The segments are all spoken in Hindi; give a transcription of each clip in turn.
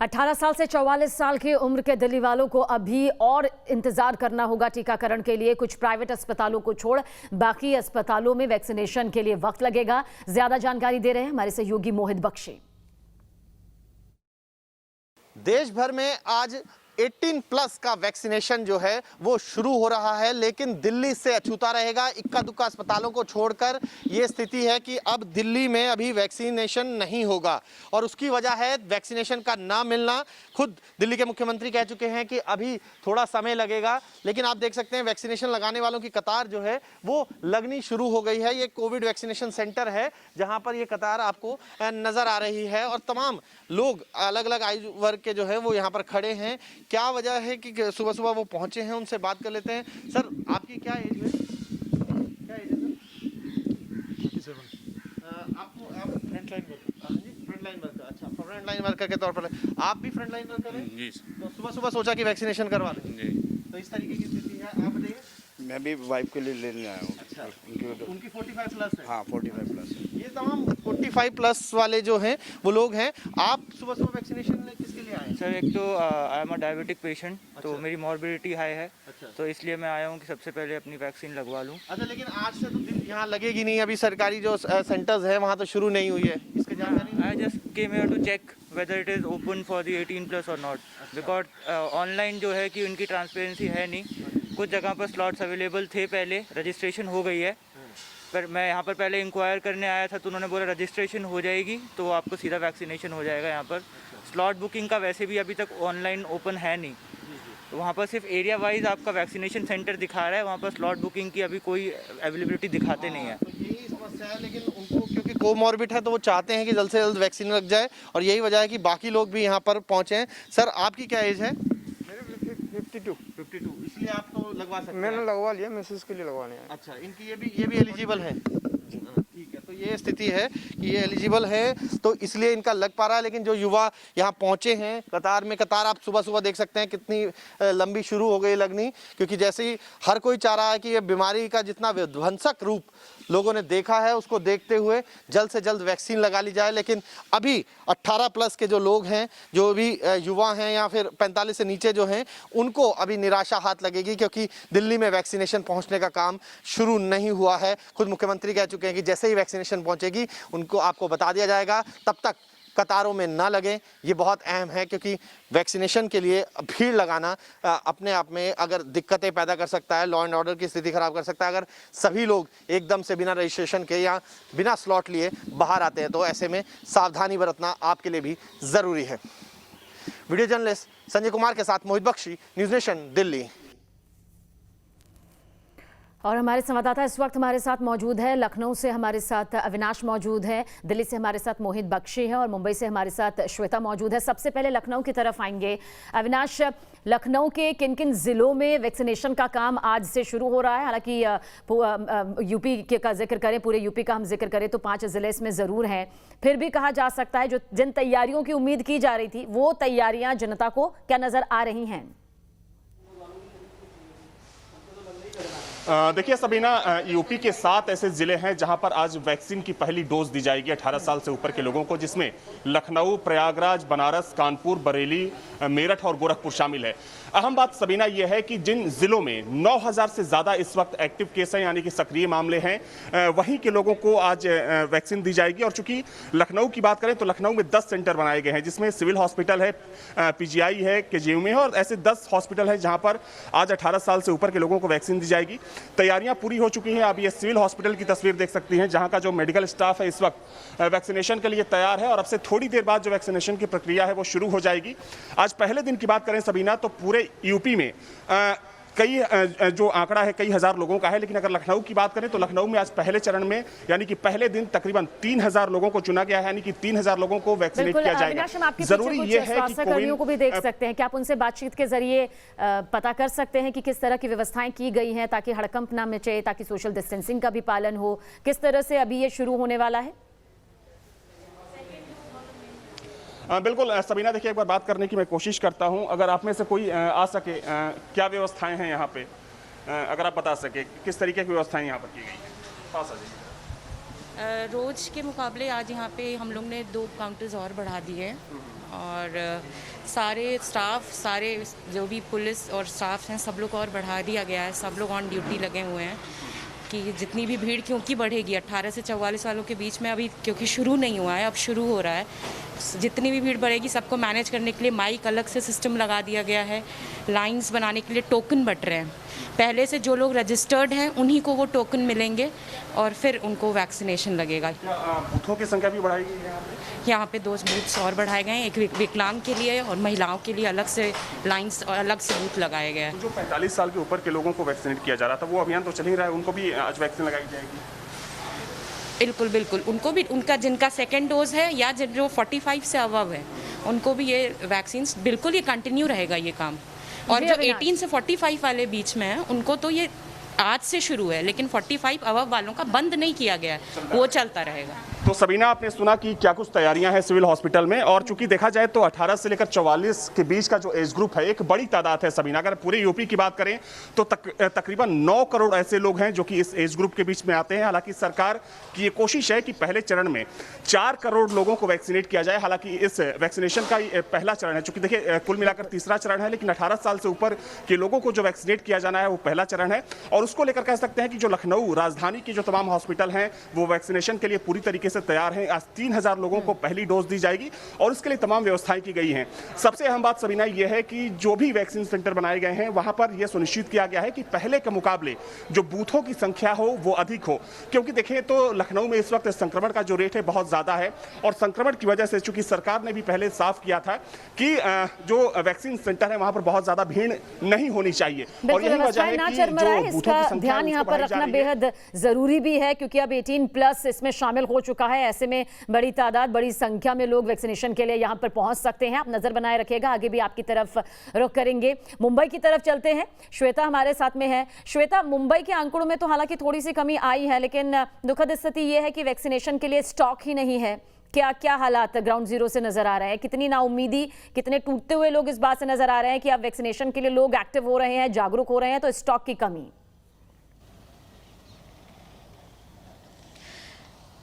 18 साल से 44 साल की उम्र के दिल्ली वालों को अभी और इंतजार करना होगा टीकाकरण के लिए। कुछ प्राइवेट अस्पतालों को छोड़ बाकी अस्पतालों में वैक्सीनेशन के लिए वक्त लगेगा। ज्यादा जानकारी दे रहे हैं हमारे सहयोगी मोहित बख्शी। देश भर में आज 18 प्लस का वैक्सीनेशन जो है वो शुरू हो रहा है, लेकिन दिल्ली से अछूता रहेगा। इक्का दुक्का अस्पतालों को छोड़कर ये स्थिति है कि अब दिल्ली में अभी वैक्सीनेशन नहीं होगा और उसकी वजह है वैक्सीनेशन का ना मिलना। खुद दिल्ली के मुख्यमंत्री कह चुके हैं कि अभी थोड़ा समय लगेगा, लेकिन आप देख सकते हैं वैक्सीनेशन लगाने वालों की कतार जो है वो लगनी शुरू हो गई है। ये कोविड वैक्सीनेशन सेंटर है जहाँ पर ये कतार आपको नजर आ रही है और तमाम लोग अलग अलग आयु वर्ग के जो है वो यहाँ पर खड़े हैं। क्या वजह है कि सुबह सुबह वो पहुंचे हैं, उनसे बात कर लेते हैं। सर, आपकी क्या एज है? क्या एज है सर? 57। आपको आप फ्रंट लाइन वर्कर? हाँ जी, फ्रंट लाइन वर्कर। अच्छा, फ्रंट लाइन वर्कर के तौर पर आप भी फ्रंट लाइन वर्कर हैं? जी। तो सुबह सुबह सोचा कि वैक्सीनेशन करवा लें जी। तो इस तरीके की स्थिति है। आप बताइए। मैं भी वाइफ के लिए लेने आया हूँ। अच्छा, उनकी 45 प्लस है? हाँ, 45 प्लस। ये तमाम 45 प्लस वाले जो हैं वो लोग हैं। आप सुबह सुबह वैक्सीनेशन किसके लिए आए हैं? सर, एक तो I am a diabetic patient. अच्छा। तो मेरी मॉर्बिडिटी हाई है। अच्छा। तो इसलिए मैं आया हूँ कि सबसे पहले अपनी वैक्सीन लगवा लूँ। अच्छा, लेकिन आज से तो दिन यहाँ लगेगी नहीं। अभी सरकारी जो सेंटर्स है वहाँ तो शुरू नहीं हुई है। इसके जानकारी I just came here to check whether it is open for the 18 plus or not, because online जो है कि उनकी ट्रांसपेरेंसी है नहीं। कुछ जगह पर स्लॉट्स अवेलेबल थे, पहले रजिस्ट्रेशन हो गई है, पर मैं यहाँ पर पहले इंक्वायर करने आया था तो उन्होंने बोला रजिस्ट्रेशन हो जाएगी तो आपको सीधा वैक्सीनेशन हो जाएगा। यहाँ पर स्लॉट बुकिंग का वैसे भी अभी तक ऑनलाइन ओपन है नहीं, तो वहाँ पर सिर्फ एरिया वाइज आपका वैक्सीनेशन सेंटर दिखा रहा है, वहाँ पर स्लॉट बुकिंग की अभी कोई अवेलेबिलिटी दिखाते नहीं है। तो यही समस्या है, लेकिन उनको क्योंकि कोमॉर्बिड है तो वो चाहते हैं कि जल्द से जल्द वैक्सीन लग जाए और यही वजह है कि बाकी लोग भी यहाँ पर पहुँचे हैं। सर, आपकी क्या एज है? 52। इसलिए आप तो लगवा सकते हैं? मैंने लगवा लिया, मैसेज के लिए लगवाने हैं। अच्छा, इनकी ये भी एलिजिबल है? ठीक है, तो ये स्थिति है कि ये एलिजिबल है तो इसलिए इनका लग पा रहा है। लेकिन जो युवा यहाँ पहुँचे हैं कतार आप सुबह सुबह देख सकते हैं कितनी लंबी शुरू हो गई लगनी, क्योंकि जैसे ही हर कोई चाह रहा है कि ये बीमारी का जितना विध्वंसक रूप लोगों ने देखा है उसको देखते हुए जल्द से जल्द वैक्सीन लगा ली जाए। लेकिन अभी 18 प्लस के जो लोग हैं, जो भी युवा हैं या फिर 45 से नीचे जो हैं, उनको अभी निराशा हाथ लगेगी क्योंकि दिल्ली में वैक्सीनेशन पहुंचने का काम शुरू नहीं हुआ है। खुद मुख्यमंत्री कह चुके हैं कि जैसे ही वैक्सीनेशन पहुंचेगी उनको आपको बता दिया जाएगा, तब तक कतारों में ना लगें। ये बहुत अहम है क्योंकि वैक्सीनेशन के लिए भीड़ लगाना अपने आप में अगर दिक्कतें पैदा कर सकता है, लॉ एंड ऑर्डर की स्थिति खराब कर सकता है। अगर सभी लोग एकदम से बिना रजिस्ट्रेशन के या बिना स्लॉट लिए बाहर आते हैं तो ऐसे में सावधानी बरतना आपके लिए भी ज़रूरी है। वीडियो जर्नलिस्ट संजय कुमार के साथ मोहित बख्शी, न्यूज़ नेशन, दिल्ली। और हमारे संवाददाता इस वक्त हमारे साथ मौजूद है। लखनऊ से हमारे साथ अविनाश मौजूद है, दिल्ली से हमारे साथ मोहित बख्शी है और मुंबई से हमारे साथ श्वेता मौजूद है। सबसे पहले लखनऊ की तरफ आएंगे। अविनाश, लखनऊ के किन किन जिलों में वैक्सीनेशन का काम आज से शुरू हो रहा है? हालांकि यूपी का जिक्र करें, पूरे यूपी का हम जिक्र करें तो 5 जिले इसमें ज़रूर हैं, फिर भी कहा जा सकता है जो जिन तैयारियों की उम्मीद की जा रही थी वो तैयारियां जनता को क्या नज़र आ रही हैं? देखिए सबीना, यूपी के 7 ऐसे जिले हैं जहां पर आज वैक्सीन की पहली डोज दी जाएगी 18 साल से ऊपर के लोगों को, जिसमें लखनऊ, प्रयागराज, बनारस, कानपुर, बरेली, मेरठ और गोरखपुर शामिल है। अहम बात सबीना यह है कि जिन जिलों में 9000 से ज़्यादा इस वक्त एक्टिव केस हैं, यानी कि सक्रिय मामले हैं, वहीं के लोगों को आज वैक्सीन दी जाएगी। और चूंकि लखनऊ की बात करें तो लखनऊ में 10 सेंटर बनाए गए हैं, जिसमें सिविल हॉस्पिटल है, PGI है, KGU में है और ऐसे 10 हॉस्पिटल है जहां पर आज 18 साल से ऊपर के लोगों को वैक्सीन दी जाएगी। तैयारियां पूरी हो चुकी हैं। अब ये सिविल हॉस्पिटल की तस्वीर देख सकती हैं जहां का जो मेडिकल स्टाफ है इस वक्त वैक्सीनेशन के लिए तैयार है और अब से थोड़ी देर बाद जो वैक्सीनेशन की प्रक्रिया है वो शुरू हो जाएगी। आज पहले दिन की बात करें सबीना तो पूरे यूपी में कई जो आंकड़ा है कई हजार लोगों का है, लेकिन अगर लखनऊ की बात करें तो लखनऊ में आज पहले चरण में यानी कि पहले दिन तकरीबन 3000 लोगों को चुना गया है, यानी कि 3000 लोगों को वैक्सीनेट किया जाएगा। जरूरी ये है कि कर्मियों को भी देख सकते हैं, क्या आप उनसे बातचीत के जरिए पता कर सकते हैं कि किस तरह की व्यवस्थाएं की गई हैं ताकि हड़कंप ना मचे, ताकि सोशल डिस्टेंसिंग का भी पालन हो? किस तरह से अभी ये शुरू होने वाला है? बिल्कुल सबीना, देखिए एक बार बात करने की मैं कोशिश करता हूं। अगर आप में से कोई आ सके, क्या व्यवस्थाएं हैं यहाँ पे, अगर आप बता सके किस तरीके की व्यवस्थाएं यहाँ पर की गई हैं? पास आ जाइए। रोज़ के मुकाबले आज यहाँ पे हम लोग ने 2 काउंटर्स और बढ़ा दिए हैं और सारे स्टाफ, सारे जो भी पुलिस और स्टाफ हैं, सब लोग और बढ़ा दिया गया है। सब लोग ऑन ड्यूटी लगे हुए हैं कि जितनी भी भीड़ क्योंकि बढ़ेगी 18 से 44 वालों के बीच में, अभी क्योंकि शुरू नहीं हुआ है, अब शुरू हो रहा है, जितनी भी भीड़ बढ़ेगी सबको मैनेज करने के लिए माइक अलग से सिस्टम लगा दिया गया है। लाइंस बनाने के लिए टोकन बट रहे हैं। पहले से जो लोग रजिस्टर्ड हैं उन्हीं को वो टोकन मिलेंगे और फिर उनको वैक्सीनेशन लगेगा। बूथों की संख्या भी बढ़ाई गई है यहाँ पे 2 बूथ्स और बढ़ाए गए हैं, एक विकलांग के लिए और महिलाओं के लिए अलग से लाइंस और अलग से बूथ लगाए गए हैं। जो 45 साल के ऊपर के लोगों को वैक्सीनेट किया जा रहा था, वो अभियान तो चल ही रहा है, उनको भी आज वैक्सीन लगाई जाएगी? बिल्कुल बिल्कुल, उनको भी, उनका जिनका सेकेंड डोज है या जो 45 से अबव है उनको भी ये वैक्सीन बिल्कुल ये कंटिन्यू रहेगा ये काम। और जो 18 से 45 वाले बीच में हैं उनको तो ये आज से शुरू है, लेकिन 45 अबव वालों का बंद नहीं किया गया है, वो चलता रहेगा। तो सबीना, आपने सुना कि क्या कुछ तैयारियां हैं सिविल हॉस्पिटल में, और चूंकि देखा जाए तो 18 से लेकर 44 के बीच का जो एज ग्रुप है एक बड़ी तादाद है सबीना। अगर पूरे यूपी की बात करें तो तकरीबन 9 करोड़ ऐसे लोग हैं जो कि इस एज ग्रुप के बीच में आते हैं। हालांकि सरकार की ये कोशिश है कि पहले चरण में 4 करोड़ लोगों को वैक्सीनेट किया जाए। हालांकि इस वैक्सीनेशन का पहला चरण है, चूंकि देखिए कुल मिलाकर तीसरा चरण है, लेकिन 18 साल से ऊपर के लोगों को जो वैक्सीनेट किया जाना है वो पहला चरण है। और उसको लेकर कह सकते हैं कि जो लखनऊ राजधानी की जो तमाम हॉस्पिटल हैं वो वैक्सीनेशन के लिए पूरी तरीके से तैयार हैं। आज 3000 लोगों को पहली डोज दी जाएगी और इसके लिए तमाम व्यवस्थाएं की गई हैं। सबसे अहम बात सबीना ये है कि जो भी वैक्सीन सेंटर बनाए गए हैं वहां पर यह सुनिश्चित किया गया है कि पहले के मुकाबले जो बूथों की संख्या हो वो अधिक हो, क्योंकि देखें तो लखनऊ में इस वक्त संक्रमण का जो रेट है बहुत ज्यादा है और संक्रमण की वजह से चूंकि सरकार ने भी पहले साफ किया था कि जो वैक्सीन सेंटर है वहां पर बहुत ज्यादा भीड़ नहीं होनी चाहिए। और यही वजह है कि जो बूथों की संख्या ध्यान यहाँ पर रखना बेहद जरूरी भी है, क्योंकि अब 18+ इसमें शामिल हो चुका है। ऐसे में बड़ी तादाद, बड़ी संख्या में लोग वैक्सीनेशन के लिए यहाँ पर पहुंच सकते हैं। आप नजर बनाए रखिएगा, आगे भी आपकी तरफ रुख करेंगे। मुंबई की तरफ चलते हैं, श्वेता हमारे साथ में है। श्वेता, मुंबई के आंकड़ों में तो हालांकि थोड़ी सी कमी आई है, लेकिन दुखद स्थिति यह है कि वैक्सीनेशन के लिए स्टॉक ही नहीं है। क्या क्या हालात ग्राउंड जीरो से नजर आ रहे हैं? कितनी नाउमीदी, कितने टूटते हुए लोग इस बात से नजर आ रहे हैं कि अब वैक्सीनेशन के लिए लोग एक्टिव हो रहे हैं, जागरूक हो रहे हैं, तो स्टॉक की कमी?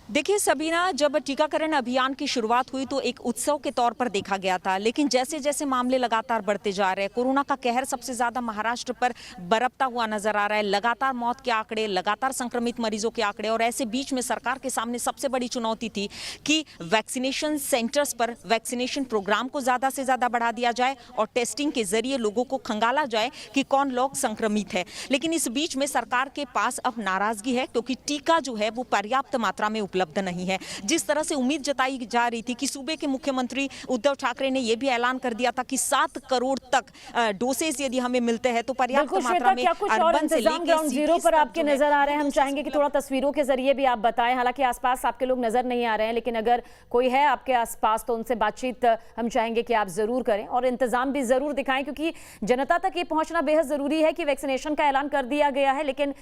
देखिए सबीना, जब टीकाकरण अभियान की शुरुआत हुई तो एक उत्सव के तौर पर देखा गया था, लेकिन जैसे जैसे मामले लगातार बढ़ते जा रहे हैं, कोरोना का कहर सबसे ज्यादा महाराष्ट्र पर बरपता हुआ नजर आ रहा है। लगातार मौत के आंकड़े, लगातार संक्रमित मरीजों के आंकड़े, और ऐसे बीच में सरकार के सामने सबसे बड़ी चुनौती थी कि वैक्सीनेशन सेंटर्स पर वैक्सीनेशन प्रोग्राम को ज्यादा से ज्यादा बढ़ा दिया जाए और टेस्टिंग के जरिए लोगों को खंगाला जाए कि कौन लोग संक्रमित है। लेकिन इस बीच में सरकार के पास अब नाराजगी है, क्योंकि टीका जो है वो पर्याप्त मात्रा में उपलब्ध नहीं है। जिस तरह से उम्मीद जताई जा रही थी कि सूबे के मुख्यमंत्री उद्धव ठाकरे ने यह भी ऐलान कर दिया था कि 7 करोड़ तक डोसेज यदि हमें मिलते हैं तो पर्याप्त मात्रा में अर्बन से लेकर ग्राउंड जीरो पर आपके नजर आ रहे हैं। हम चाहेंगे कि थोड़ा तस्वीरों के जरिए भी आप बताएं। हालांकि आसपास आपके लोग नजर नहीं आ रहे हैं, लेकिन अगर कोई है आपके आसपास तो उनसे बातचीत हम चाहेंगे कि आप जरूर करें और इंतजाम भी जरूर दिखाएं, क्योंकि जनता तक ये पहुंचना बेहद जरूरी है कि वैक्सीनेशन का ऐलान कर दिया गया है, लेकिन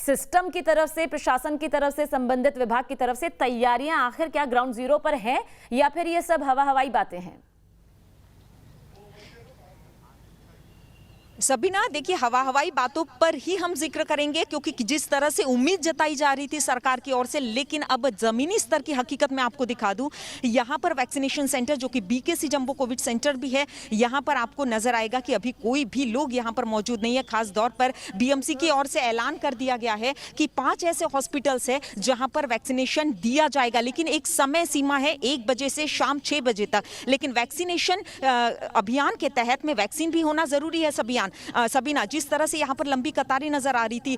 सिस्टम की तरफ से, प्रशासन की तरफ से, संबंधित विभाग की तरफ से तैयारियां आखिर क्या ग्राउंड जीरो पर हैं या फिर ये सब हवाई बातें हैं? सबीना, देखिए हवाई बातों पर ही हम जिक्र करेंगे, क्योंकि जिस तरह से उम्मीद जताई जा रही थी सरकार की ओर से, लेकिन अब जमीनी स्तर की हकीकत में आपको दिखा दूं। यहां पर वैक्सीनेशन सेंटर जो कि बीकेसी जंबो कोविड सेंटर भी है, यहां पर आपको नजर आएगा कि अभी कोई भी लोग यहां पर मौजूद नहीं है। खास तौर पर बीएमसी की ओर से ऐलान कर दिया गया है कि 5 ऐसे हॉस्पिटल्स है जहां पर वैक्सीनेशन दिया जाएगा, लेकिन एक समय सीमा है 1 बजे से शाम 6 बजे तक। लेकिन वैक्सीनेशन अभियान के तहत में वैक्सीन भी होना जरूरी है सबीना। जिस तरह से यहाँ पर लंबी कतारें नजर आ रही थी,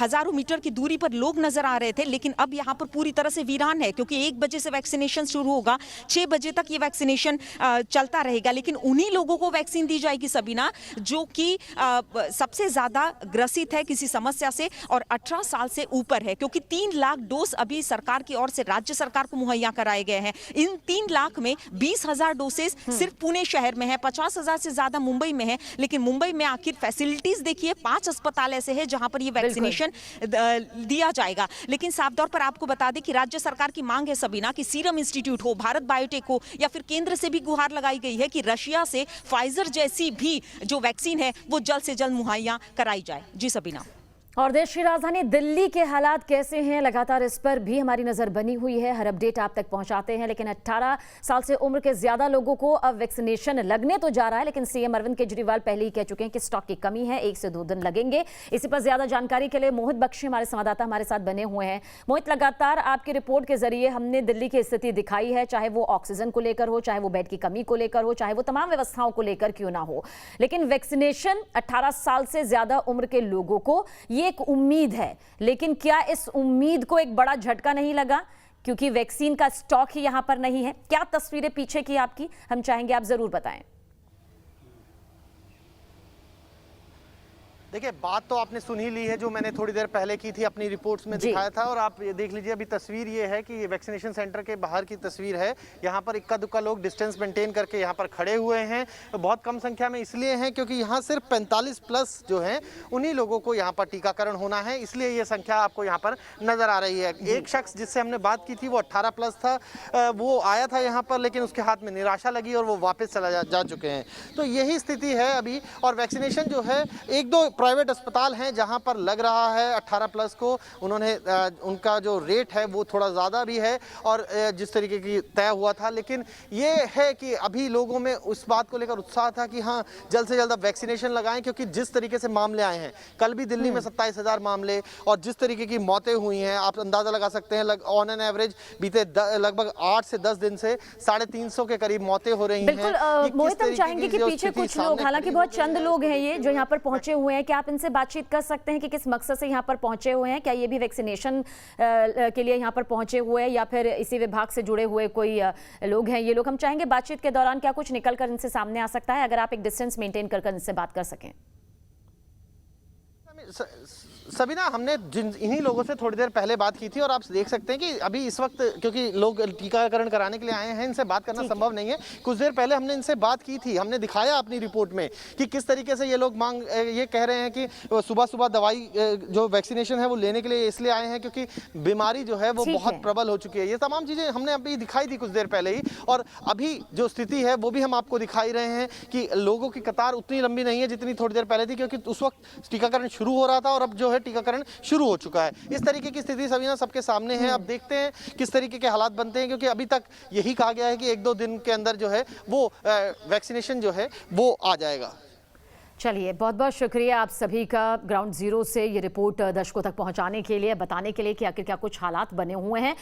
हजारों मीटर की दूरी पर लोग नजर आ रहे थे, लेकिन अब यहाँ पर पूरी तरह से वीरान है, क्योंकि 1 बजे से वैक्सीनेशन शुरू होगा, 6 बजे तक ये वैक्सीनेशन चलता रहेगा। लेकिन उन्हीं लोगों को वैक्सीन दी जाएगी सबीना जो कि सबसे ज्यादा ग्रसित है किसी समस्या से और 18 साल से ऊपर है, क्योंकि 3 लाख डोज अभी सरकार की ओर से राज्य सरकार को मुहैया कराए गए हैं। इन 3 लाख में 20,000 डोसेज सिर्फ पुणे शहर में है, 50,000 से ज्यादा मुंबई में है। लेकिन मुंबई में आखिर फैसिलिटीज देखिए, 5 अस्पताल ऐसे हैं जहां पर ये वैक्सीनेशन दिया जाएगा। लेकिन साफ तौर पर आपको बता दें कि राज्य सरकार की मांग है सबीना कि सीरम इंस्टीट्यूट हो, भारत बायोटेक हो, या फिर केंद्र से भी गुहार लगाई गई है कि रशिया से फाइजर जैसी भी जो वैक्सीन है वो जल्द से जल्द मुहैया कराई जाए। जी सबीना। और देश की राजधानी दिल्ली के हालात कैसे हैं, लगातार इस पर भी हमारी नजर बनी हुई है। हर अपडेट आप तक पहुंचाते हैं। लेकिन 18 साल से उम्र के ज्यादा लोगों को अब वैक्सीनेशन लगने तो जा रहा है, लेकिन सीएम अरविंद केजरीवाल पहले ही कह चुके हैं कि स्टॉक की कमी है, 1 से 2 दिन लगेंगे। इसी पर ज्यादा जानकारी के लिए मोहित बख्शी हमारे संवाददाता हमारे साथ बने हुए हैं। मोहित, लगातार आपकी रिपोर्ट के जरिए हमने दिल्ली की स्थिति दिखाई है, चाहे वो ऑक्सीजन को लेकर हो, चाहे वो बेड की कमी को लेकर हो, चाहे वो तमाम व्यवस्थाओं को लेकर क्यों ना हो, लेकिन वैक्सीनेशन 18 साल से ज्यादा उम्र के लोगों को ये एक उम्मीद है। लेकिन क्या इस उम्मीद को एक बड़ा झटका नहीं लगा, क्योंकि वैक्सीन का स्टॉक ही यहां पर नहीं है? क्या तस्वीरें पीछे की आपकी, हम चाहेंगे आप जरूर बताएं। देखिए, बात तो आपने सुन ही ली है जो मैंने थोड़ी देर पहले की थी, अपनी रिपोर्ट्स में दिखाया था। और आप ये देख लीजिए, अभी तस्वीर ये है कि वैक्सीनेशन सेंटर के बाहर की तस्वीर है। यहाँ पर इक्का दुक्का लोग डिस्टेंस मेंटेन करके यहाँ पर खड़े हुए हैं। तो बहुत कम संख्या में इसलिए हैं क्योंकि यहाँ सिर्फ 45 प्लस जो हैं उन्हीं लोगों को यहाँ पर टीकाकरण होना है, इसलिए ये संख्या आपको यहाँ पर नजर आ रही है। एक शख्स जिससे हमने बात की थी वो 18 प्लस था, वो आया था यहाँ पर, लेकिन उसके हाथ में निराशा लगी और वो वापस जा चुके हैं। तो यही स्थिति है अभी। और वैक्सीनेशन जो है, 1-2 प्राइवेट अस्पताल हैं जहां पर लग रहा है 18 प्लस को। उन्होंने उनका जो रेट है वो थोड़ा ज़्यादा भी है और जिस तरीके की तय हुआ था। लेकिन ये है कि अभी लोगों में उस बात को लेकर उत्साह था कि हाँ, जल्द से जल्द अब वैक्सीनेशन लगाएं, क्योंकि जिस तरीके से मामले आए हैं, कल भी दिल्ली में 27,000 मामले, और जिस तरीके की मौतें हुई हैं, आप अंदाज़ा लगा सकते हैं। ऑन एन एवरेज बीते लगभग 8 से 10 दिन से 350 के करीब मौतें हो रही हैं। बिल्कुल मोहित, हम चाहेंगे कि पीछे कुछ लोग, हालांकि बहुत चंद लोग हैं ये जो यहाँ पर पहुंचे हुए हैं, क्या आप इनसे बातचीत कर सकते हैं कि किस मकसद से यहाँ पर पहुंचे हुए हैं? क्या ये भी वैक्सीनेशन के लिए यहाँ पर पहुंचे हुए हैं या फिर इसी विभाग से जुड़े हुए कोई लोग हैं? ये लोग, हम चाहेंगे बातचीत के दौरान क्या कुछ निकल कर इनसे सामने आ सकता है, अगर आप एक डिस्टेंस मेंटेन कर इनसे बात कर सकें। सबीना, हमने इन्हीं लोगों से थोड़ी देर पहले बात की थी और आप देख सकते हैं कि अभी इस वक्त क्योंकि लोग टीकाकरण कराने के लिए आए हैं, इनसे बात करना संभव नहीं है। कुछ देर पहले हमने इनसे बात की थी, हमने दिखाया अपनी रिपोर्ट में कि किस तरीके से ये लोग ये कह रहे हैं कि सुबह सुबह दवाई जो वैक्सीनेशन है वो लेने के लिए इसलिए आए हैं क्योंकि बीमारी जो है वो बहुत प्रबल हो चुकी है। ये तमाम चीज़ें हमने अभी दिखाई थी कुछ देर पहले ही, और अभी जो स्थिति है वो भी हम आपको दिखाई रहे हैं कि लोगों की कतार उतनी लंबी नहीं है जितनी थोड़ी देर पहले थी, क्योंकि उस वक्त टीकाकरण शुरू हो रहा था और अब जो है टीकाकरण शुरू हो चुका है। इस तरीके की स्थिति सबीना सबके सामने है। अब देखते हैं किस तरीके के हालात बनते हैं, क्योंकि अभी तक यही कहा गया है कि 1-2 दिन के अंदर जो है वो वैक्सीनेशन जो है वो आ जाएगा। चलिए, बहुत बहुत शुक्रिया आप सभी का ग्राउंड जीरो से ये रिपोर्ट दर्शकों तक पहुंचाने के लिए, बताने के लिए कि आखिर क्या कुछ हालात बने हुए हैं।